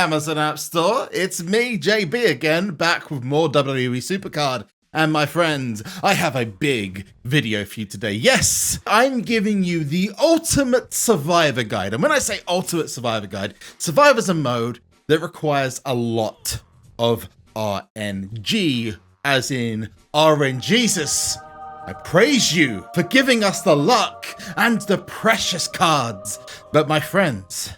Amazon App Store. It's me, JB, again, back with more WWE SuperCard. And my friends, I have a big video for you today. Yes, I'm giving you the Ultimate Survivor Guide. And when I say Ultimate Survivor Guide, Survivor's a mode that requires a lot of RNG, as in RNGesus. I praise you for giving us the luck and the precious cards. But my friends,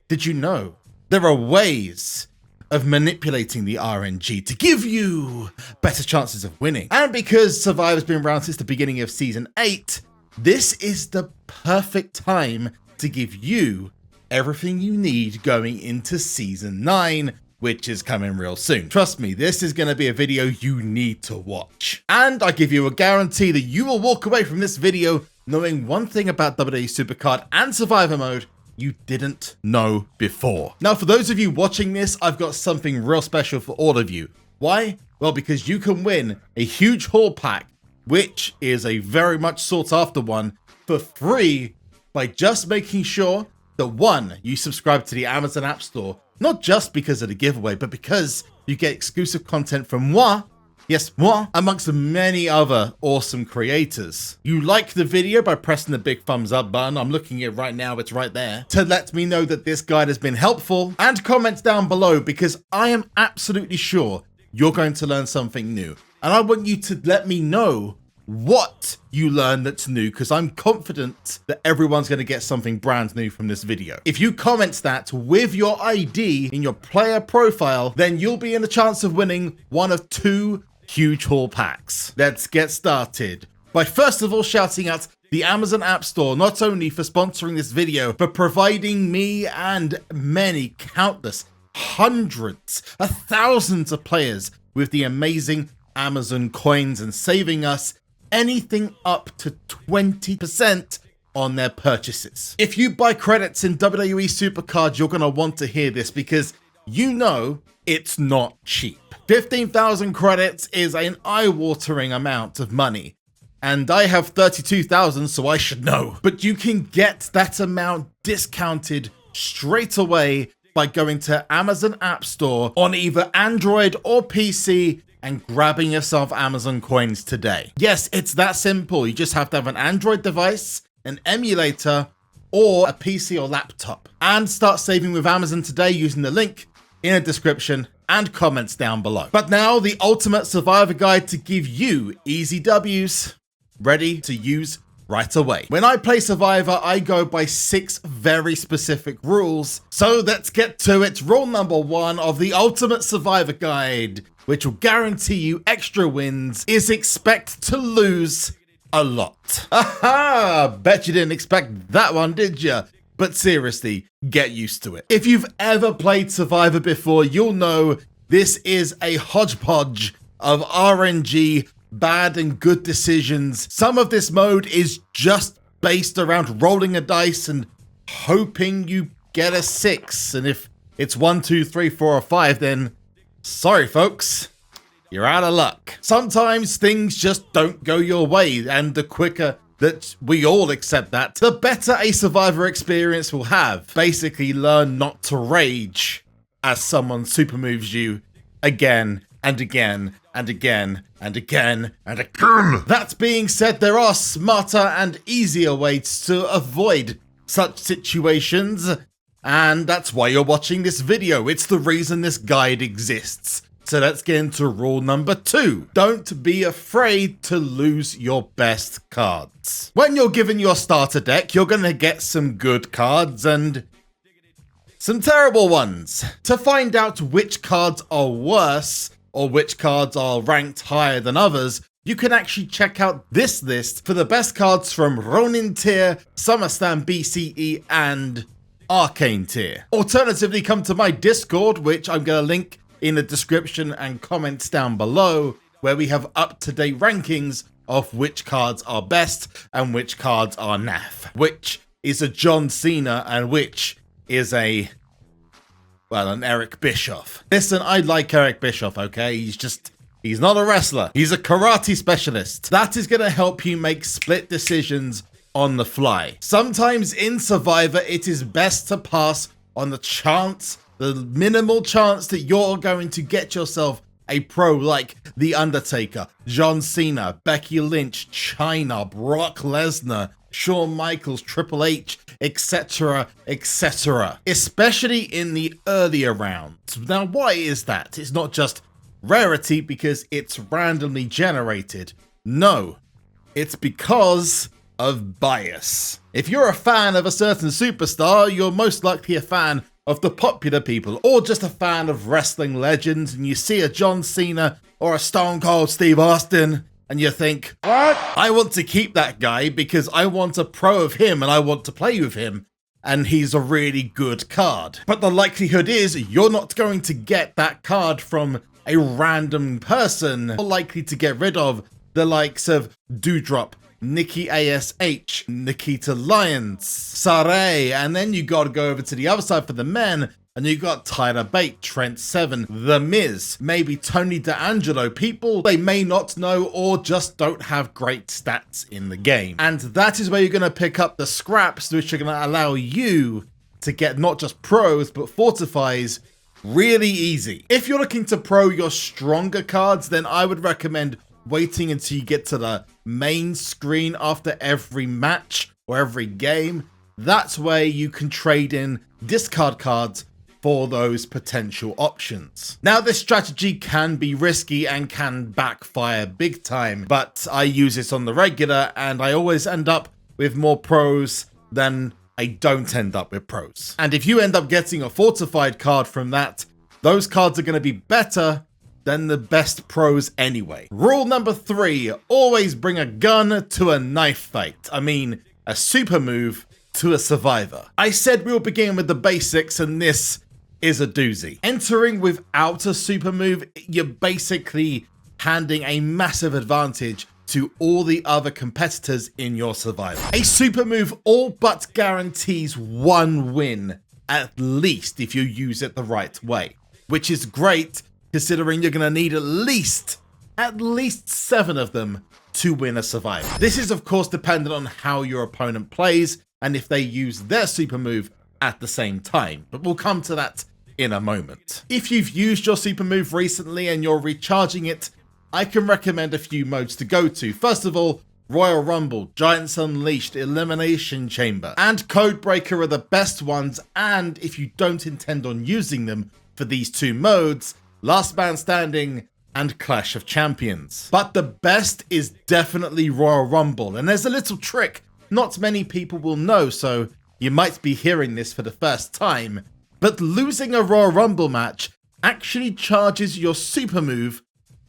did you know there are ways of manipulating the RNG to give you better chances of winning? And because Survivor's been around since the beginning of Season 8, this is the perfect time to give you everything you need going into Season 9, which is coming real soon. Trust me, this is going to be a video you need to watch. And I give you a guarantee that you will walk away from this video knowing one thing about WWE SuperCard and Survivor mode you didn't know before. Now, for those of you watching this, I've got something real special for all of you. Why? Well, because you can win a huge haul pack, which is a very much sought after one, for free by just making sure that one, you subscribe to the Amazon App Store, not just because of the giveaway, but because you get exclusive content from moi, yes, moi, amongst many other awesome creators. You like the video by pressing the big thumbs up button. I'm looking at it right now, it's right there, to let me know that this guide has been helpful, and comments down below because I am absolutely sure you're going to learn something new. And I want you to let me know what you learn that's new, because I'm confident that everyone's going to get something brand new from this video. If you comment that with your ID in your player profile, then you'll be in the chance of winning one of 2 huge haul packs. Let's get started by first of all shouting out the Amazon App Store, not only for sponsoring this video, but providing me and many, countless, hundreds of thousands of players with the amazing Amazon coins and saving us anything up to 20% on their purchases. If you buy credits in WWE SuperCard, you're going to want to hear this because you know it's not cheap. 15,000 credits is an eye-watering amount of money, and I have 32,000, so I should know. But you can get that amount discounted straight away by going to Amazon App Store on either Android or PC and grabbing yourself Amazon coins today. Yes, it's that simple. You just have to have an Android device, an emulator, or a PC or laptop. And start saving with Amazon today using the link in the description and comments down below. But now, the Ultimate Survivor Guide to give you easy W's ready to use right away. When I play Survivor, I go by 6 very specific rules. So let's get to it. Rule number 1 of the Ultimate Survivor Guide, which will guarantee you extra wins, is expect to lose a lot. Aha! Bet you didn't expect that one, did you? But seriously, get used to it. If you've ever played Survivor before, you'll know this is a hodgepodge of RNG, bad and good decisions. Some of this mode is just based around rolling a dice and hoping you get a 6. And if it's 1, 2, 3, 4, or 5, then sorry folks, you're out of luck. Sometimes things just don't go your way, and the quicker that we all accept that, the better a Survivor experience will have. Basically, learn not to rage as someone super moves you again and again and again and again and again. That being said, there are smarter and easier ways to avoid such situations, and that's why you're watching this video. It's the reason this guide exists. So let's get into rule number 2. Don't be afraid to lose your best cards. When you're given your starter deck, you're going to get some good cards and some terrible ones. To find out which cards are worse or which cards are ranked higher than others, you can actually check out this list for the best cards from Ronin tier, SummerSlam BCE, and Arcane tier. Alternatively, come to my Discord, which I'm going to link in the description and comments down below, where we have up-to-date rankings of which cards are best and which cards are naff, which is a John Cena and which is an Eric Bischoff. Listen, I like Eric Bischoff, okay? He's not a wrestler. He's a karate specialist. That is going to help you make split decisions on the fly. Sometimes in Survivor, it is best to pass on the chance the minimal chance that you're going to get yourself a pro like The Undertaker, John Cena, Becky Lynch, Chyna, Brock Lesnar, Shawn Michaels, Triple H, etc., etc. Especially in the earlier rounds. Now, why is that? It's not just rarity because it's randomly generated. No, it's because of bias. If you're a fan of a certain superstar, you're most likely a fan of the popular people, or just a fan of wrestling legends, and you see a John Cena or a Stone Cold Steve Austin, and you think, what? I want to keep that guy because I want a pro of him and I want to play with him, and he's a really good card. But the likelihood is you're not going to get that card from a random person. You're likely to get rid of the likes of Doudrop, Nikki ASH, Nikita Lyons, Saray, and then you got to go over to the other side for the men, and you got Tyler Bate, Trent Seven, The Miz, maybe Tony D'Angelo, people they may not know or just don't have great stats in the game. And that is where you're going to pick up the scraps, which are going to allow you to get not just pros, but fortifies really easy. If you're looking to pro your stronger cards, then I would recommend waiting until you get to the main screen after every match or every game. That's where you can trade in discard cards for those potential options. Now, this strategy can be risky and can backfire big time, but I use this on the regular and I always end up with more pros than I don't end up with pros. And if you end up getting a fortified card from that, those cards are going to be better than the best pros anyway. Rule number 3, always bring a gun to a knife fight. I mean, a super move to a survivor. I said we'll begin with the basics, and this is a doozy. Entering without a super move, you're basically handing a massive advantage to all the other competitors in your survivor. A super move all but guarantees one win, at least if you use it the right way, which is great considering you're going to need at least 7 of them to win a survivor. This is of course dependent on how your opponent plays and if they use their super move at the same time, but we'll come to that in a moment. If you've used your super move recently and you're recharging it, I can recommend a few modes to go to. First of all, Royal Rumble, Giants Unleashed, Elimination Chamber, and Codebreaker are the best ones, and if you don't intend on using them for these 2 modes, Last Man Standing and Clash of Champions. But the best is definitely Royal Rumble, and there's a little trick not many people will know, so you might be hearing this for the first time, but losing a Royal Rumble match actually charges your super move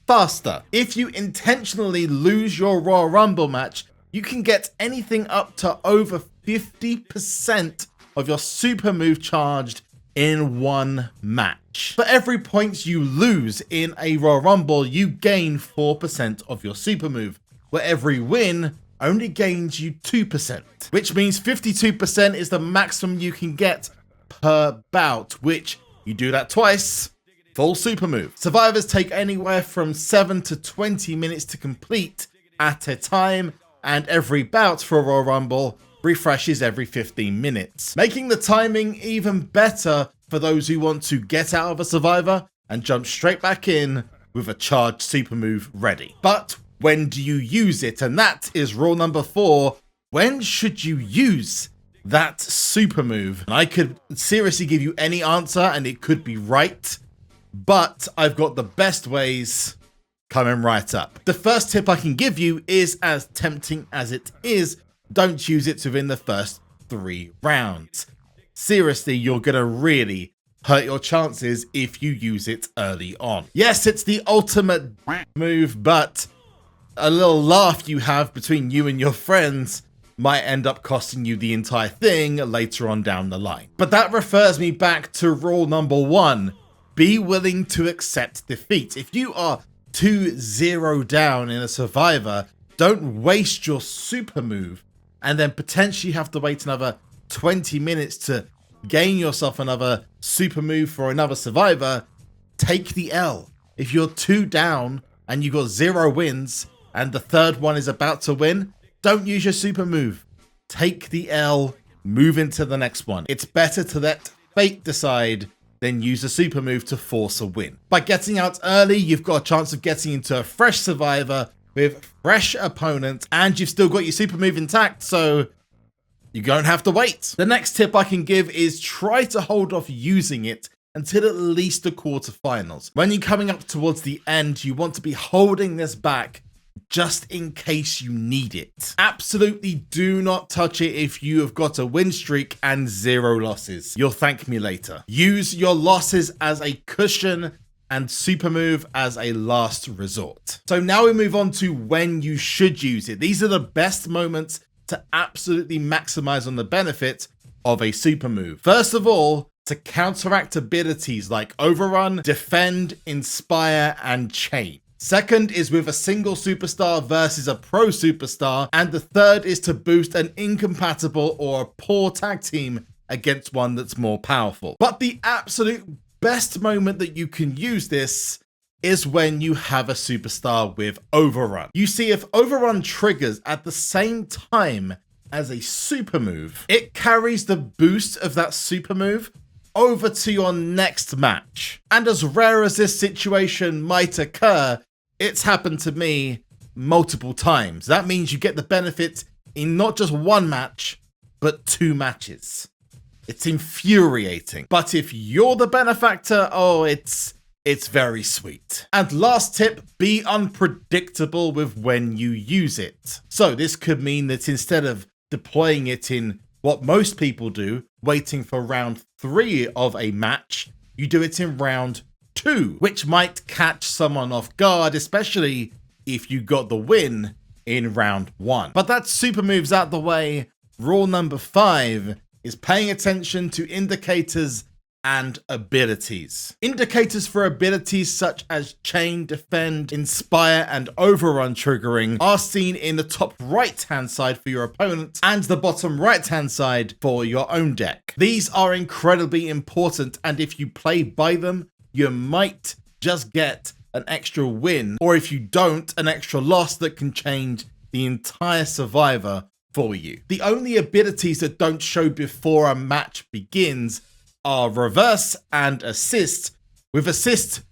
faster. If you intentionally lose your Royal Rumble match, you can get anything up to over 50% of your super move charged in one match. For every point you lose in a Royal Rumble, you gain 4% of your super move, where every win only gains you 2%, which means 52% is the maximum you can get per bout, which you do that twice, full super move. Survivors take anywhere from 7 to 20 minutes to complete at a time, and every bout for a Royal Rumble refreshes every 15 minutes, making the timing even better for those who want to get out of a survivor and jump straight back in with a charged super move ready. But when do you use it? And that is rule number 4. When should you use that super move? And I could seriously give you any answer and it could be right, but I've got the best ways coming right up. The first tip I can give you is, as tempting as it is, don't use it within the first 3 rounds. Seriously, you're gonna really hurt your chances if you use it early on. Yes, it's the ultimate move, but a little laugh you have between you and your friends might end up costing you the entire thing later on down the line. But that refers me back to rule number 1. Be willing to accept defeat. If you are 2-0 down in a survivor, don't waste your super move and then potentially have to wait another 20 minutes to gain yourself another super move for another survivor. Take the L. If you're 2 down and you got 0 wins and the third one is about to win, don't use your super move. Take the L, move into the next one. It's better to let fate decide then use a super move to force a win. By getting out early, you've got a chance of getting into a fresh survivor with fresh opponents, and you've still got your super move intact, so you don't have to wait. The next tip I can give is try to hold off using it until at least the quarterfinals. When you're coming up towards the end, you want to be holding this back just in case you need it. Absolutely do not touch it if you have got a win streak and 0 losses. You'll thank me later. Use your losses as a cushion and super move as a last resort. So now we move on to when you should use it. These are the best moments to absolutely maximize on the benefit of a super move. First of all, to counteract abilities like Overrun, Defend, Inspire, and Chain. Second is with a single superstar versus a pro superstar. And the third is to boost an incompatible or a poor tag team against one that's more powerful. But the absolute best moment that you can use this is when you have a superstar with Overrun. You see, if Overrun triggers at the same time as a super move, it carries the boost of that super move over to your next match. And as rare as this situation might occur, it's happened to me multiple times. That means you get the benefit in not just one match, but 2 matches. It's infuriating. But if you're the benefactor, oh, it's very sweet. And last tip, be unpredictable with when you use it. So this could mean that instead of deploying it in what most people do, waiting for round 3 of a match, you do it in round 2, which might catch someone off guard, especially if you got the win in round 1. But that's super moves out the way. Rule number 5 is paying attention to indicators and abilities. Indicators for abilities such as Chain, Defend, Inspire, and Overrun triggering are seen in the top right-hand side for your opponent and the bottom right-hand side for your own deck. These are incredibly important, and if you play by them, you might just get an extra win, or if you don't, an extra loss that can change the entire survivor for you. The only abilities that don't show before a match begins are Reverse and Assist, with Assist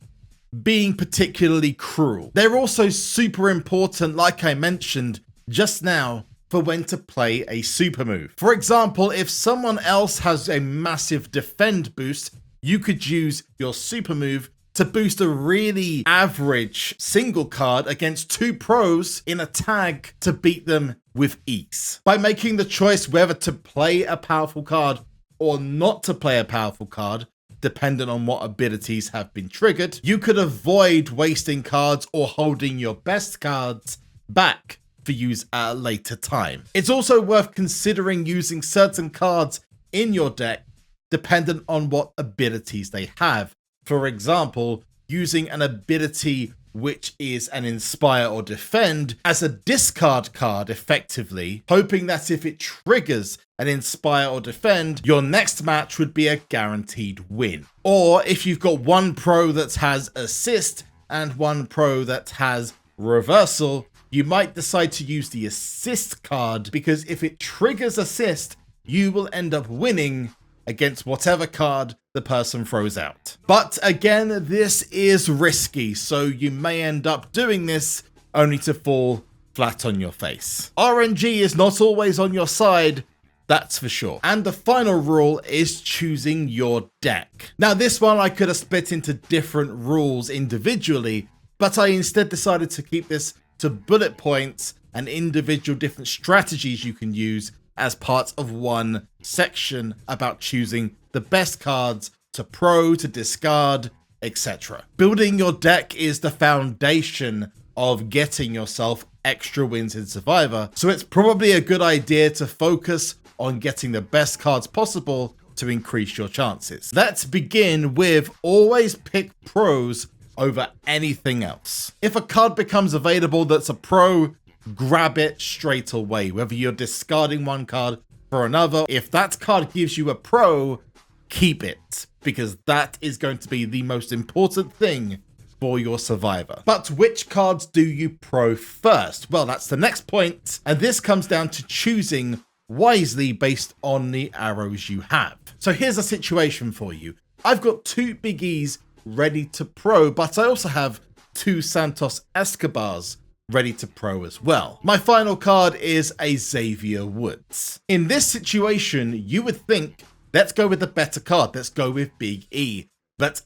being particularly cruel. They're also super important, like I mentioned just now, for when to play a super move. For example, if someone else has a massive Defend boost, you could use your super move to boost a really average single card against 2 pros in a tag to beat them with ease. By making the choice whether to play a powerful card or not to play a powerful card, depending on what abilities have been triggered, you could avoid wasting cards or holding your best cards back for use at a later time. It's also worth considering using certain cards in your deck dependent on what abilities they have. For example, using an ability which is an Inspire or Defend as a discard card effectively, hoping that if it triggers an Inspire or Defend, your next match would be a guaranteed win. Or if you've got one pro that has Assist and one pro that has Reversal, you might decide to use the Assist card, because if it triggers Assist, you will end up winning against whatever card the person throws out. But again, this is risky, so you may end up doing this only to fall flat on your face. RNG is not always on your side, that's for sure. And the final rule is choosing your deck. Now this one I could have split into different rules individually, but I instead decided to keep this to bullet points and individual different strategies you can use as part of one section about choosing the best cards to pro, to discard, etc. Building your deck is the foundation of getting yourself extra wins in Survivor, so it's probably a good idea to focus on getting the best cards possible to increase your chances. Let's begin with always pick pros over anything else. If a card becomes available that's a pro, grab it straight away, whether you're discarding one card for another. If that card gives you a pro, keep it, because that is going to be the most important thing for your survivor. But which cards do you pro first? Well, that's the next point, and this comes down to choosing wisely based on the arrows you have. So here's a situation for you. I've got 2 Big E's ready to pro, but I also have 2 Santos Escobars ready to pro as well. My final card is a Xavier Woods. In this situation, you would think, let's go with the better card. Let's go with Big E. But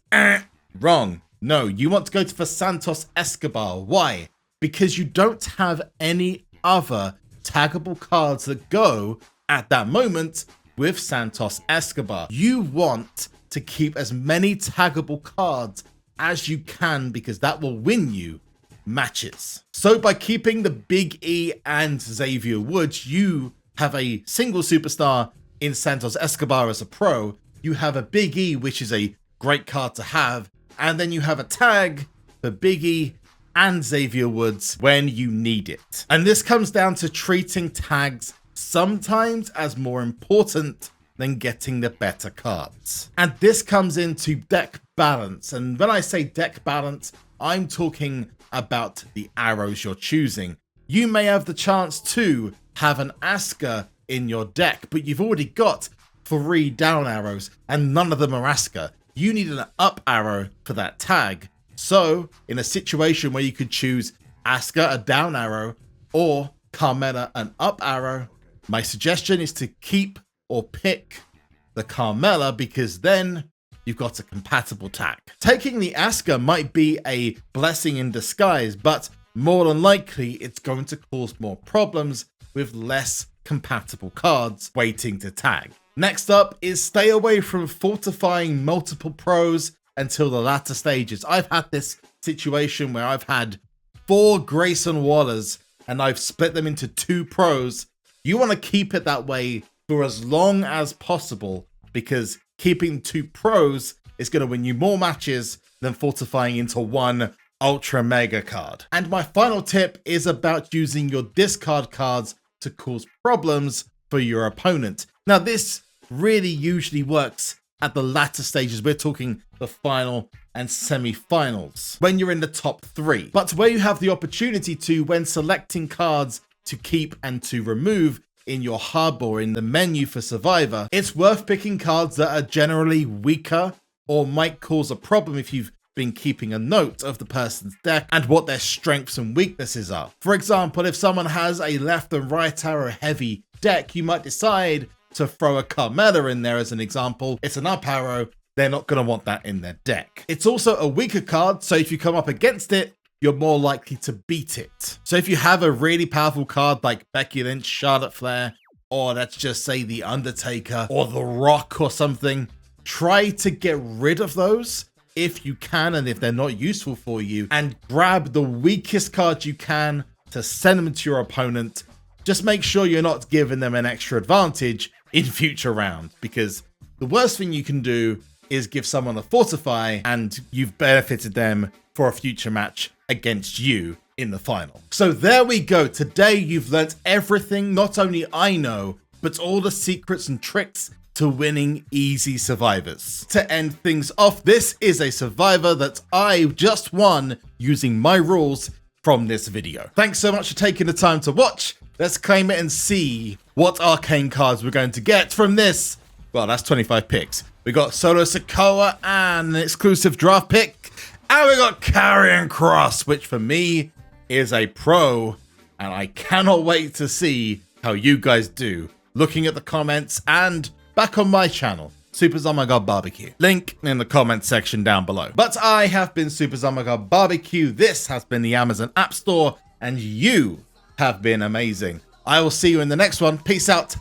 wrong. No, you want to go for Santos Escobar. Why? Because you don't have any other taggable cards that go at that moment with Santos Escobar. You want to keep as many taggable cards as you can because that will win you matches. So by keeping the Big E and Xavier Woods, you have a single superstar in Santos Escobar as a pro. You have a Big E, which is a great card to have, and then you have a tag for Big E and Xavier Woods when you need it. And this comes down to treating tags sometimes as more important than getting the better cards. And this comes into deck balance. And when I say deck balance, I'm talking about the arrows you're choosing. You may have the chance to have an Asuka in your deck, but you've already got 3 down arrows and none of them are Asuka. You need an up arrow for that tag. So in a situation where you could choose Asuka, a down arrow, or Carmella, an up arrow, my suggestion is to keep or pick the Carmella because then you've got a compatible tag. Taking the Asuka might be a blessing in disguise, but more than likely it's going to cause more problems with less compatible cards waiting to tag. Next up is stay away from fortifying multiple pros until the latter stages. I've had this situation where I've had 4 Grayson Wallers and I've split them into 2 pros. You want to keep it that way for as long as possible because keeping 2 pros is going to win you more matches than fortifying into 1 ultra mega card. And my final tip is about using your discard cards to cause problems for your opponent. Now this really usually works at the latter stages. We're talking the final and semi-finals when you're in the top 3. But where you have the opportunity to, when selecting cards to keep and to remove in your hub or in the menu for Survivor, it's worth picking cards that are generally weaker or might cause a problem if you've been keeping a note of the person's deck and what their strengths and weaknesses are. For example, if someone has a left and right arrow heavy deck, you might decide to throw a Carmella in there as an example. It's an up arrow. They're not going to want that in their deck. It's also a weaker card, so if you come up against it, you're more likely to beat it. So if you have a really powerful card like Becky Lynch, Charlotte Flair, or let's just say The Undertaker or The Rock or something, try to get rid of those if you can and if they're not useful for you, and grab the weakest card you can to send them to your opponent. Just make sure you're not giving them an extra advantage in future rounds, because the worst thing you can do is give someone a fortify and you've benefited them for a future match against you in the final. So there we go. Today you've learnt everything not only I know, but all the secrets and tricks to winning easy survivors. To end things off, this is a survivor that I just won using my rules from this video. Thanks so much for taking the time to watch. Let's claim it and see what arcane cards we're going to get from this. Well, that's 25 picks. We got Solo Sikoa and an exclusive draft pick. And we got Karrion Kross, which for me is a pro. And I cannot wait to see how you guys do. Looking at the comments and back on my channel, Super Zomagod Barbecue. Link in the comment section down below. But I have been Super Zomagod Barbecue. This has been the Amazon App Store. And you have been amazing. I will see you in the next one. Peace out.